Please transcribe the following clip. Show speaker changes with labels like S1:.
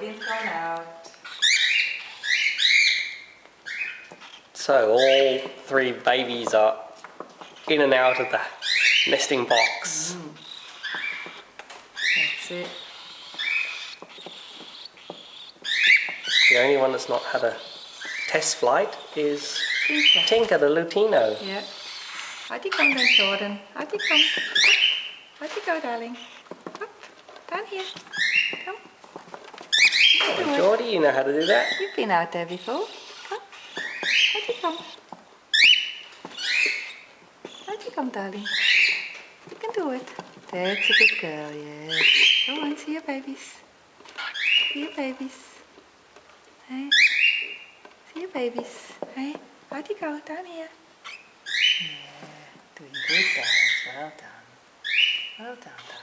S1: didn't come out.
S2: So all 3 babies are in and out of the nesting box.
S1: That's it.
S2: The only one that's not had a test flight is
S1: Tinker.
S2: Tinker the Lutino.
S1: Yeah. Uit die kant dan, Jordan. Uit die kant. Uit die kant, darling. Up. Down here. Come.
S2: Oh, Geordie, you know how to do that?
S1: You've been out there before. Come. Uit die kant. Uit die kant, darling. You can do it. That's a good girl, yes. Go on, see your babies. See your babies. Hey. See your babies. Hey. Out you go, down here. Yeah, doing good, darling. Well done. Well done, darling.